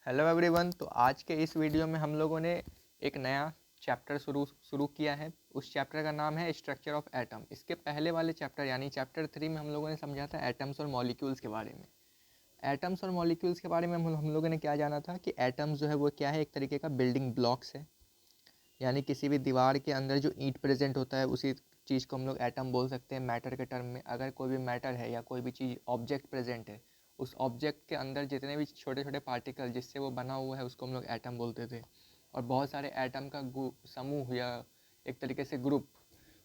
Hello everyone. तो आज के इस वीडियो में हम लोगों ने एक नया चैप्टर शुरू किया है। उस चैप्टर का नाम है स्ट्रक्चर ऑफ एटम। इसके पहले वाले चैप्टर यानी चैप्टर 3 में हम लोगों ने समझा था एटम्स और मॉलिक्यूल्स के बारे में। एटम्स और मॉलिक्यूल्स के बारे में हम लोगों ने क्या जाना था कि एटम्स जो है वो क्या है, एक तरीके का बिल्डिंग ब्लॉक्स है। यानी किसी भी दीवार के अंदर जो ईंट प्रेजेंट होता है उसी चीज़ को हम लोग एटम बोल सकते हैं मैटर के टर्म में। अगर कोई भी मैटर है या कोई भी चीज़ ऑब्जेक्ट प्रेजेंट है, उस ऑब्जेक्ट के अंदर जितने भी छोटे छोटे पार्टिकल जिससे वो बना हुआ है उसको हम लोग एटम बोलते थे। और बहुत सारे एटम का समूह या एक तरीके से ग्रुप,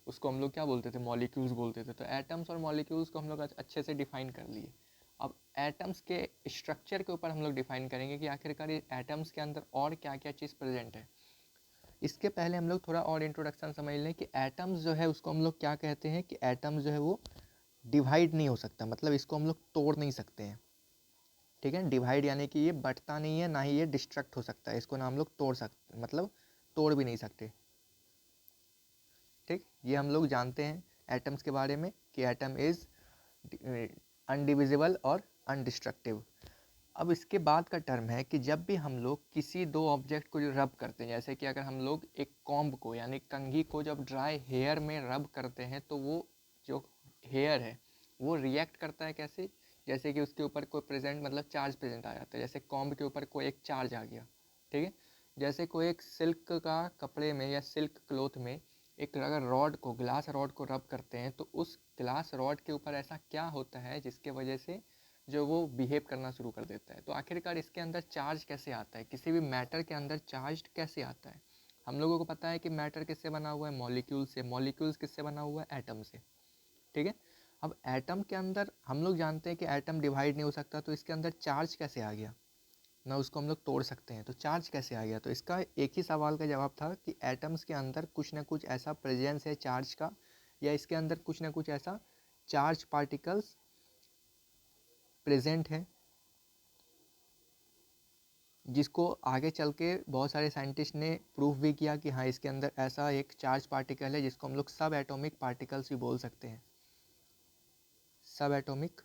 उसको हम लोग क्या बोलते थे, मॉलिक्यूल्स बोलते थे। तो एटम्स और मॉलिक्यूल्स को हम लोग अच्छे से डिफाइन कर लिए। अब एटम्स के स्ट्रक्चर के ऊपर हम लोग डिफाइन करेंगे कि आखिरकार एटम्स के अंदर और क्या क्या चीज़ प्रेजेंट है। इसके पहले हम लोग थोड़ा और इंट्रोडक्शन समझ लें कि एटम्स जो है उसको हम लोग क्या कहते हैं कि एटम्स जो है वो डिवाइड नहीं हो सकता, मतलब इसको हम लोग तोड़ नहीं सकते हैं। ठीक है, डिवाइड यानी कि ये बटता नहीं है, ना ही ये डिस्ट्रक्ट हो सकता है। इसको ना हम लोग तोड़ सकते, मतलब तोड़ भी नहीं सकते। ठीक, ये हम लोग जानते हैं एटम्स के बारे में कि एटम इज अनडिविजिबल और अनडिस्ट्रक्टिव। अब इसके बाद का टर्म है कि जब भी हम लोग किसी दो ऑब्जेक्ट को रब करते हैं, जैसे कि अगर हम लोग एक कॉम्ब को यानी कंघी को जब ड्राई हेयर में रब करते हैं तो वो जो हेयर है वो रिएक्ट करता है कैसे, जैसे कि उसके ऊपर कोई प्रेजेंट मतलब चार्ज प्रेजेंट आ जाता है। जैसे कॉम्ब के ऊपर कोई एक चार्ज आ गया, ठीक है। जैसे कोई एक सिल्क का कपड़े में या सिल्क क्लोथ में एक अगर रॉड को, ग्लास रॉड को रब करते हैं तो उस ग्लास रॉड के ऊपर ऐसा क्या होता है जिसके वजह से जो वो बिहेव करना शुरू कर देता है। तो आखिरकार इसके अंदर चार्ज कैसे आता है, किसी भी मैटर के अंदर चार्ज कैसे आता है। हम लोगों को पता है कि मैटर किससे बना हुआ है, मॉलिक्यूल से। मॉलिक्यूल्स किससे बना हुआ है, एटम से। ठीक है, अब एटम के अंदर हम लोग जानते हैं कि एटम डिवाइड नहीं हो सकता, तो इसके अंदर चार्ज कैसे आ गया, ना उसको हम लोग तोड़ सकते हैं, तो चार्ज कैसे आ गया। तो इसका एक ही सवाल का जवाब था कि एटम्स के अंदर कुछ ना कुछ ऐसा प्रेजेंस है चार्ज का, या इसके अंदर कुछ ना कुछ ऐसा चार्ज पार्टिकल्स प्रेजेंट है, जिसको आगे चल के बहुत सारे साइंटिस्ट ने प्रूफ भी किया कि हाँ इसके अंदर ऐसा एक चार्ज पार्टिकल है जिसको हम लोग सब एटॉमिक पार्टिकल्स भी बोल सकते हैं, सब एटॉमिक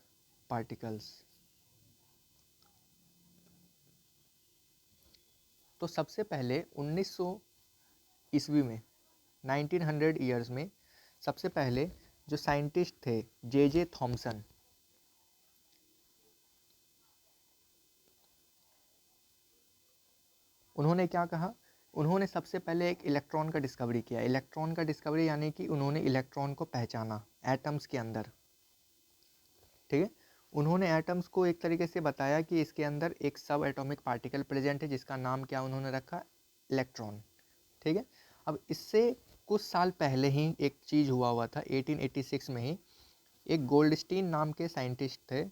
पार्टिकल्स। तो सबसे पहले 1900 ईस्वी में, 1900 ईयर्स में सबसे पहले जो साइंटिस्ट थे जे जे थॉमसन, उन्होंने क्या कहा, उन्होंने सबसे पहले एक इलेक्ट्रॉन का डिस्कवरी किया। इलेक्ट्रॉन का डिस्कवरी यानी कि उन्होंने इलेक्ट्रॉन को पहचाना एटम्स के अंदर। ठीक है, उन्होंने एटम्स को एक तरीके से बताया कि इसके अंदर एक सब एटॉमिक पार्टिकल प्रेजेंट है जिसका नाम क्या उन्होंने रखा, इलेक्ट्रॉन। ठीक है, अब इससे कुछ साल पहले ही एक चीज़ हुआ था, 1886 में ही एक गोल्डस्टीन नाम के साइंटिस्ट थे।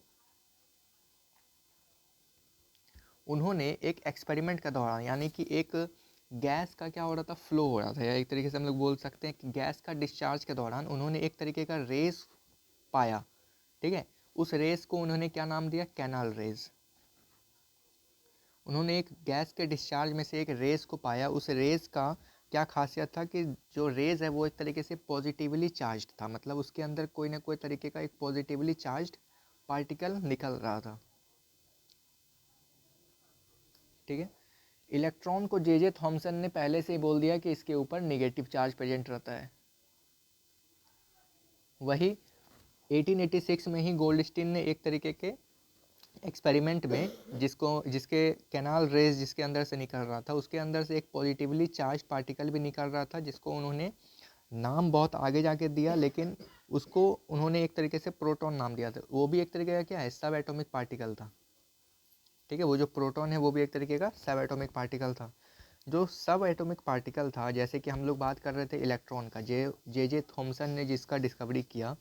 उन्होंने एक एक्सपेरिमेंट का दौरान, यानी कि एक गैस का क्या हो रहा था, फ्लो हो रहा था, या एक तरीके से हम लोग बोल सकते हैं कि गैस का डिस्चार्ज के दौरान उन्होंने एक तरीके का रेस पाया। ठीक है, उस रेस को उन्होंने क्या नाम दिया, कैनाल रेज। उन्होंने एक गैस के डिस्चार्ज में से एक रेस को पाया। उस रेस का क्या खासियत था कि जो रेज है वो एक तरीके से पॉजिटिवली चार्ज्ड था, मतलब उसके अंदर कोई ना कोई तरीके का एक पॉजिटिवली चार्ज्ड पार्टिकल निकल रहा था। ठीक है, इलेक्ट्रॉन को जे जे थॉमसन ने पहले से ही बोल दिया कि इसके ऊपर नेगेटिव चार्ज प्रेजेंट रहता है। वही 1886 में ही गोल्डस्टीन ने एक तरीके के एक्सपेरिमेंट में जिसके कैनाल रेज जिसके अंदर से निकल रहा था, उसके अंदर से एक पॉजिटिवली चार्ज पार्टिकल भी निकल रहा था, जिसको उन्होंने नाम बहुत आगे जाके दिया, लेकिन उसको उन्होंने एक तरीके से प्रोटॉन नाम दिया था। वो भी एक तरीके का क्या है, सब एटॉमिक पार्टिकल था। ठीक है, वो जो प्रोटॉन है वो भी एक तरीके का सब एटॉमिक पार्टिकल था। जो सब एटॉमिक पार्टिकल था, जैसे कि हम लोग बात कर रहे थे इलेक्ट्रॉन का, जे जे थॉमसन ने जिसका डिस्कवरी किया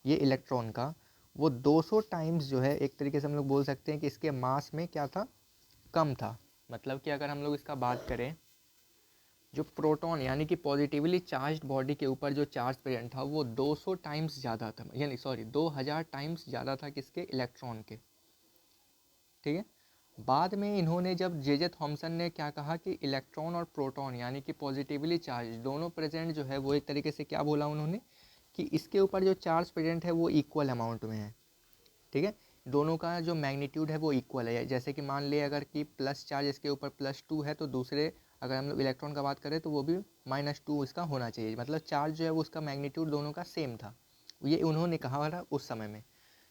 ये इलेक्ट्रॉन का, वो 200 टाइम्स जो है एक तरीके से हम लोग बोल सकते हैं कि इसके मास में क्या था, कम था। मतलब कि अगर हम लोग इसका बात करें, जो प्रोटॉन यानी कि पॉजिटिवली चार्ज्ड बॉडी के ऊपर जो चार्ज प्रेजेंट था वो 200 टाइम्स ज़्यादा था, यानी सॉरी 2000 टाइम्स ज़्यादा था किसके, इलेक्ट्रॉन के। ठीक है, बाद में इन्होंने जब जे जे थॉमसन ने क्या कहा कि इलेक्ट्रॉन और प्रोटॉन यानी कि पॉजिटिवली चार्ज दोनों प्रेजेंट जो है, वो एक तरीके से क्या बोला उन्होंने कि इसके ऊपर जो चार्ज प्रेजेंट है वो इक्वल अमाउंट में है। ठीक है, दोनों का जो मैग्नीट्यूड है वो इक्वल है। जैसे कि मान लिए अगर कि प्लस चार्ज इसके ऊपर +2 है, तो दूसरे अगर हम लोग इलेक्ट्रॉन का बात करें तो वो भी -2 इसका होना चाहिए। मतलब चार्ज जो है वो उसका मैग्नीट्यूड दोनों का सेम था, ये उन्होंने कहा था उस समय में।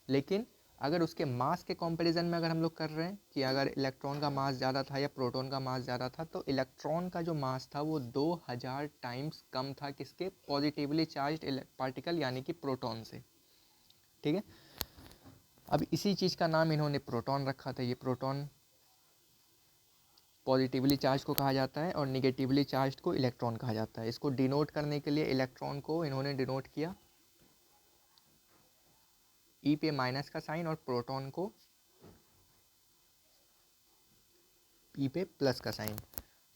लेकिन अगर उसके मास के कंपैरिजन में अगर हम लोग कर रहे हैं कि अगर इलेक्ट्रॉन का मास ज़्यादा था या प्रोटॉन का मास ज़्यादा था, तो इलेक्ट्रॉन का जो मास था वो 2000 टाइम्स कम था किसके, पॉजिटिवली चार्ज्ड पार्टिकल यानी कि प्रोटॉन से। ठीक है, अब इसी चीज़ का नाम इन्होंने प्रोटॉन रखा था। ये प्रोटॉन पॉजिटिवली चार्ज को कहा जाता है और निगेटिवली चार्ज को इलेक्ट्रॉन कहा जाता है। इसको डिनोट करने के लिए इलेक्ट्रॉन को इन्होंने डिनोट किया ई पे माइनस का साइन और प्रोटॉन को ई पे प्लस का साइन।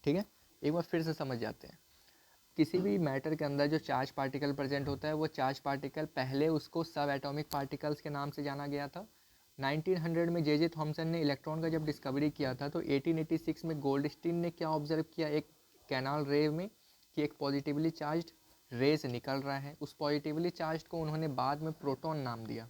ठीक है, एक बार फिर से समझ जाते हैं। किसी भी मैटर के अंदर जो चार्ज पार्टिकल प्रेजेंट होता है, वो चार्ज पार्टिकल पहले उसको सब एटॉमिक पार्टिकल्स के नाम से जाना गया था। 1900 में जे थॉमसन ने इलेक्ट्रॉन का जब डिस्कवरी किया था, तो 1886 में गोल्डस्टीन ने क्या ऑब्जर्व किया, एक कैनाल रे में कि एक पॉजिटिवली चार्ज्ड रेज निकल रहा है। उस पॉजिटिवली चार्ज को उन्होंने बाद में प्रोटॉन नाम दिया।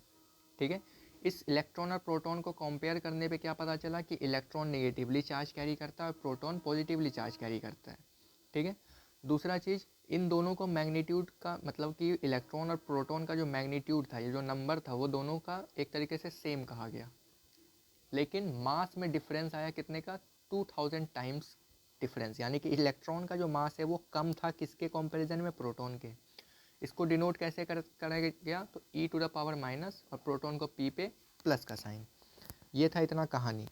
ठीक है, इस इलेक्ट्रॉन और प्रोटॉन को कंपेयर करने पे क्या पता चला कि इलेक्ट्रॉन नेगेटिवली चार्ज कैरी करता है और प्रोटॉन पॉजिटिवली चार्ज कैरी करता है। ठीक है, दूसरा चीज़, इन दोनों को मैग्नीट्यूड का मतलब कि इलेक्ट्रॉन और प्रोटॉन का जो मैग्नीट्यूड था, ये जो नंबर था, वो दोनों का एक तरीके से सेम कहा गया। लेकिन मास में डिफरेंस आया कितने का, 2000 टाइम्स डिफरेंस, यानी कि इलेक्ट्रॉन का जो मास है वो कम था किसके कंपैरिजन में, प्रोटॉन के। इसको डिनोट कैसे करा गया, तो e to the power minus और प्रोटॉन को p पे प्लस का साइन। ये था इतना कहानी।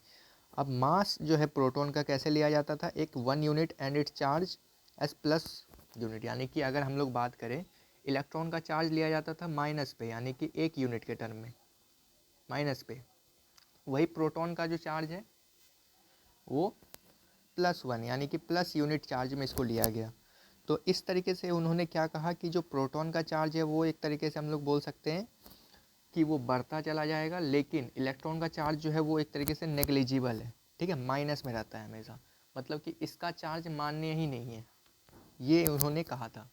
अब मास जो है प्रोटॉन का कैसे लिया जाता था, एक 1 unit and it charge S plus unit, यानी कि अगर हम लोग बात करें इलेक्ट्रॉन का चार्ज लिया जाता था माइनस पे, यानी कि 1 यूनिट के टर्म में माइनस पे। वही प्रोटॉन का जो चार्ज है वो +1 यानी कि प्लस यूनिट चार्ज में इसको लिया गया। तो इस तरीके से उन्होंने क्या कहा कि जो प्रोटॉन का चार्ज है वो एक तरीके से हम लोग बोल सकते हैं कि वो बढ़ता चला जाएगा, लेकिन इलेक्ट्रॉन का चार्ज जो है वो एक तरीके से नेग्लिजिबल है। ठीक है, माइनस में रहता है हमेशा, मतलब कि इसका चार्ज मान्य ही नहीं है, ये उन्होंने कहा था।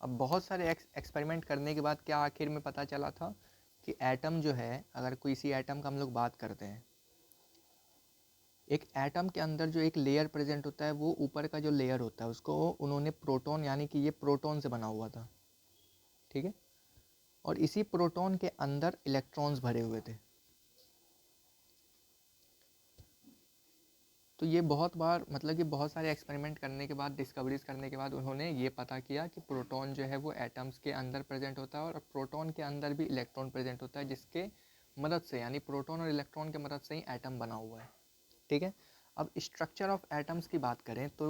अब बहुत सारे एक्सपेरिमेंट करने के बाद क्या आखिर में पता चला था कि एटम जो है, अगर कोई इसी एटम का हम लोग बात करते हैं, एक एटम के अंदर जो एक लेयर प्रेजेंट होता है, वो ऊपर का जो लेयर होता है उसको उन्होंने प्रोटॉन, यानी कि ये प्रोटॉन से बना हुआ था। ठीक है, और इसी प्रोटॉन के अंदर इलेक्ट्रॉन्स भरे हुए थे। तो ये बहुत बार मतलब कि बहुत सारे एक्सपेरिमेंट करने के बाद, डिस्कवरीज करने के बाद उन्होंने ये पता किया कि प्रोटॉन जो है वो एटम्स के अंदर प्रेजेंट होता है और प्रोटॉन के अंदर भी इलेक्ट्रॉन प्रेजेंट होता है, जिसके मदद से, यानी प्रोटॉन और इलेक्ट्रॉन के मदद से ही एटम बना हुआ है। ठीक है, अब स्ट्रक्चर ऑफ एटम्स की बात करें तो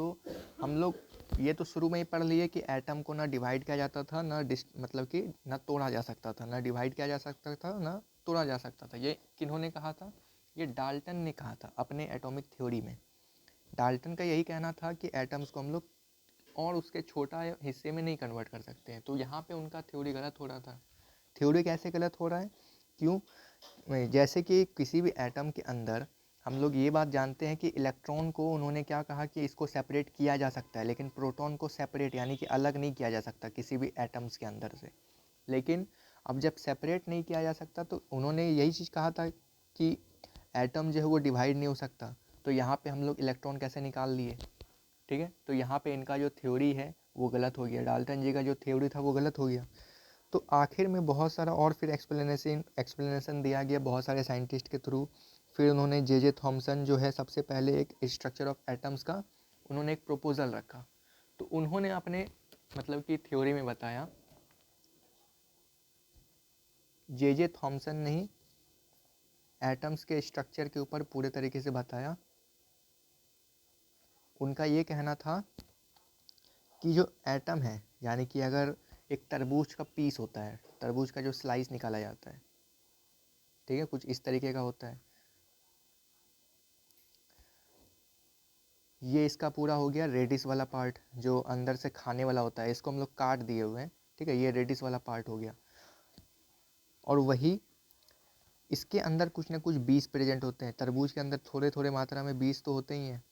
हम लोग ये तो शुरू में ही पढ़ लिए कि एटम को ना डिवाइड किया जाता था, ना मतलब कि ना तोड़ा जा सकता था, ना डिवाइड किया जा सकता था, ना तोड़ा जा सकता था। ये किन्होंने कहा था, ये डाल्टन ने कहा था अपने एटॉमिक थ्योरी में। डाल्टन का यही कहना था कि एटम्स को हम लोग और उसके छोटा हिस्से में नहीं कन्वर्ट कर सकते हैं। तो यहाँ पे उनका थ्योरी गलत हो रहा था। थ्योरी कैसे गलत हो रहा है, क्यों, जैसे कि किसी भी एटम के अंदर हम लोग ये बात जानते हैं कि इलेक्ट्रॉन को उन्होंने क्या कहा कि इसको सेपरेट किया जा सकता है, लेकिन प्रोटॉन को सेपरेट यानी कि अलग नहीं किया जा सकता किसी भी एटम्स के अंदर से। लेकिन अब जब सेपरेट नहीं किया जा सकता, तो उन्होंने यही चीज़ कहा था कि एटम जो है वो डिवाइड नहीं हो सकता। तो यहाँ पे हम लोग इलेक्ट्रॉन कैसे निकाल लिए। ठीक है, तो यहाँ पे इनका जो थ्योरी है वो गलत हो गया, डाल्टन जी का जो थ्योरी था वो गलत हो गया। तो आखिर में बहुत सारा और फिर एक्सप्लेनेशन दिया गया बहुत सारे साइंटिस्ट के थ्रू। फिर उन्होंने जे थॉमसन जो है सबसे पहले एक स्ट्रक्चर ऑफ एटम्स का उन्होंने एक प्रपोजल रखा। तो उन्होंने अपने मतलब कि थ्योरी में बताया, जे थॉमसन ने ही एटम्स के स्ट्रक्चर के ऊपर पूरे तरीके से बताया। उनका ये कहना था कि जो एटम है, यानी कि अगर एक तरबूज का पीस होता है, तरबूज का जो स्लाइस निकाला जाता है, ठीक है, कुछ इस तरीके का होता है। ये इसका पूरा हो गया रेडिस वाला पार्ट, जो अंदर से खाने वाला होता है, इसको हम लोग काट दिए हुए हैं। ठीक है, ये रेडिस वाला पार्ट हो गया। और वही इसके अंदर कुछ ना कुछ बीज प्रेजेंट होते हैं, तरबूज के अंदर थोड़े थोड़े मात्रा में बीज तो होते ही हैं।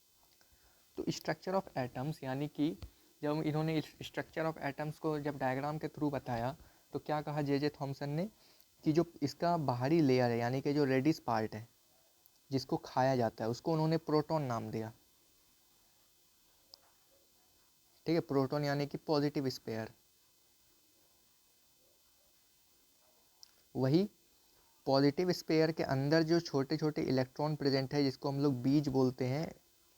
तो स्ट्रक्चर ऑफ एटम्स, यानी कि जब इन्होंने स्ट्रक्चर ऑफ एटम्स को जब डायग्राम के थ्रू बताया, तो क्या कहा जे थॉमसन ने कि जो इसका बाहरी लेयर है यानी कि जो रेडिस पार्ट है जिसको खाया जाता है उसको उन्होंने प्रोटॉन नाम दिया। ठीक है, प्रोटॉन यानी कि पॉजिटिव स्पेयर। वही पॉजिटिव स्पेयर के अंदर जो छोटे छोटे इलेक्ट्रॉन प्रेजेंट है जिसको हम लोग बीज बोलते हैं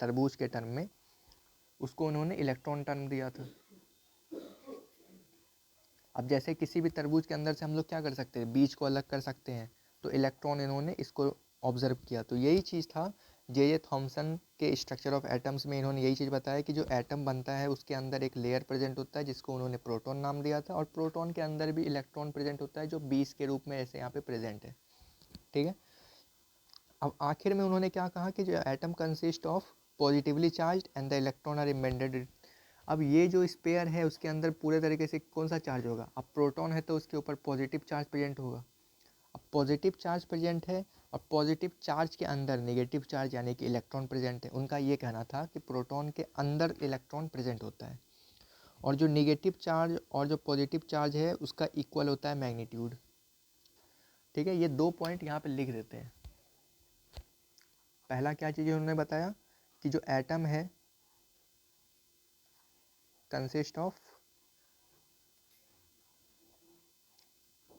तरबूज के टर्म में, उसको उन्होंने इलेक्ट्रॉन टर्म दिया था। अब जैसे किसी भी तरबूज के अंदर से हम लोग क्या कर सकते हैं, बीज को अलग कर सकते हैं, तो इलेक्ट्रॉन इन्होंने इसको ऑब्जर्व किया। तो यही चीज़ था जे थॉमसन के स्ट्रक्चर ऑफ एटम्स में, इन्होंने यही चीज़ बताया कि जो एटम बनता है उसके अंदर एक लेयर प्रेजेंट होता है जिसको उन्होंने प्रोटॉन नाम दिया था, और प्रोटॉन के अंदर भी इलेक्ट्रॉन प्रेजेंट होता है जो बीज के रूप में ऐसे यहाँ पे प्रेजेंट है। ठीक है, अब आखिर में उन्होंने क्या कहा कि जो atom consist of positively charge and the electron are embedded. अब ये जो स्पेयर है उसके अंदर पूरे तरीके से कौन सा चार्ज होगा, अब प्रोटॉन है तो उसके ऊपर पॉजिटिव चार्ज प्रेजेंट होगा। अब पॉजिटिव चार्ज प्रेजेंट है और पॉजिटिव चार्ज के अंदर नेगेटिव चार्ज यानी कि इलेक्ट्रॉन प्रेजेंट है। उनका ये कहना था कि प्रोटॉन के अंदर इलेक्ट्रॉन प्रेजेंट होता है, और जो नेगेटिव चार्ज और जो पॉजिटिव चार्ज है उसका इक्वल होता है मैग्नीट्यूड। ठीक है, ये 2 पॉइंट यहाँ पे लिख देते हैं। पहला क्या चीज़ उन्होंने बताया कि जो एटम है consist of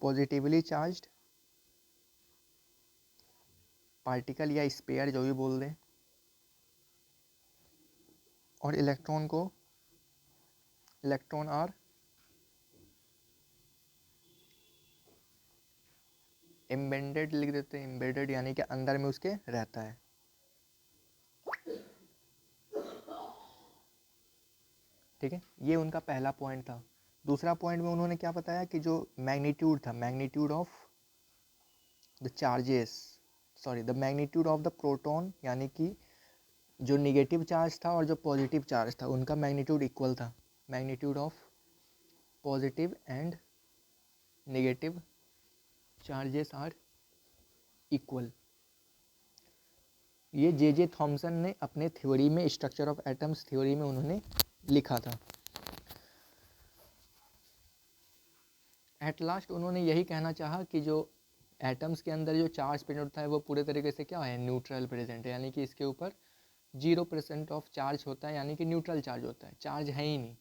positively charged particle या स्पेयर जो भी बोल दें, और इलेक्ट्रॉन आर एम्बेडेड लिख देते हैं, एम्बेडेड यानी कि अंदर में उसके रहता है। ठीक है, ये उनका पहला पॉइंट था। दूसरा पॉइंट में उन्होंने क्या बताया कि जो मैग्नीट्यूड था, magnitude of the charges, sorry the magnitude of the proton, यानी कि जो निगेटिव चार्ज था और जो पॉजिटिव चार्ज था उनका मैग्नीट्यूड इक्वल था। Magnitude of positive and negative charges are equal. ये जे थॉमसन ने अपने थ्योरी में, स्ट्रक्चर ऑफ एटम्स थ्योरी में उन्होंने लिखा था। एट लास्ट उन्होंने यही कहना चाहा कि जो एटम्स के अंदर जो चार्ज प्रेजेंट होता है वो पूरे तरीके से क्या है, न्यूट्रल प्रेजेंट है, यानी कि इसके ऊपर 0% ऑफ चार्ज होता है, यानी कि न्यूट्रल चार्ज होता है, चार्ज है ही नहीं।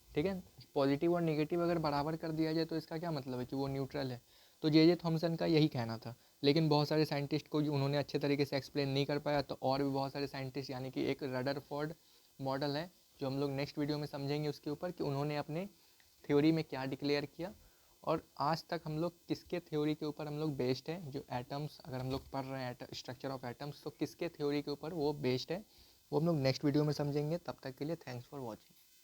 ठीक है, पॉजिटिव और नेगेटिव अगर बराबर कर दिया जाए तो इसका क्या मतलब है कि वो न्यूट्रल है। तो जे थॉमसन का यही कहना था, लेकिन बहुत सारे साइंटिस्ट को उन्होंने अच्छे तरीके से एक्सप्लेन नहीं कर पाया, तो और भी बहुत सारे साइंटिस्ट, यानी कि एक रदरफोर्ड मॉडल है जो हम लोग नेक्स्ट वीडियो में समझेंगे उसके ऊपर कि उन्होंने अपने थ्योरी में क्या डिक्लेयर किया, और आज तक हम लोग किसके थ्योरी के ऊपर हम लोग बेस्ड है, जो एटम्स अगर हम लोग पढ़ रहे हैं स्ट्रक्चर ऑफ एटम्स, तो किसके थ्योरी के ऊपर वो बेस्ड है, वो हम लोग नेक्स्ट वीडियो में समझेंगे। तब तक के लिए थैंक्स फॉर वॉचिंग।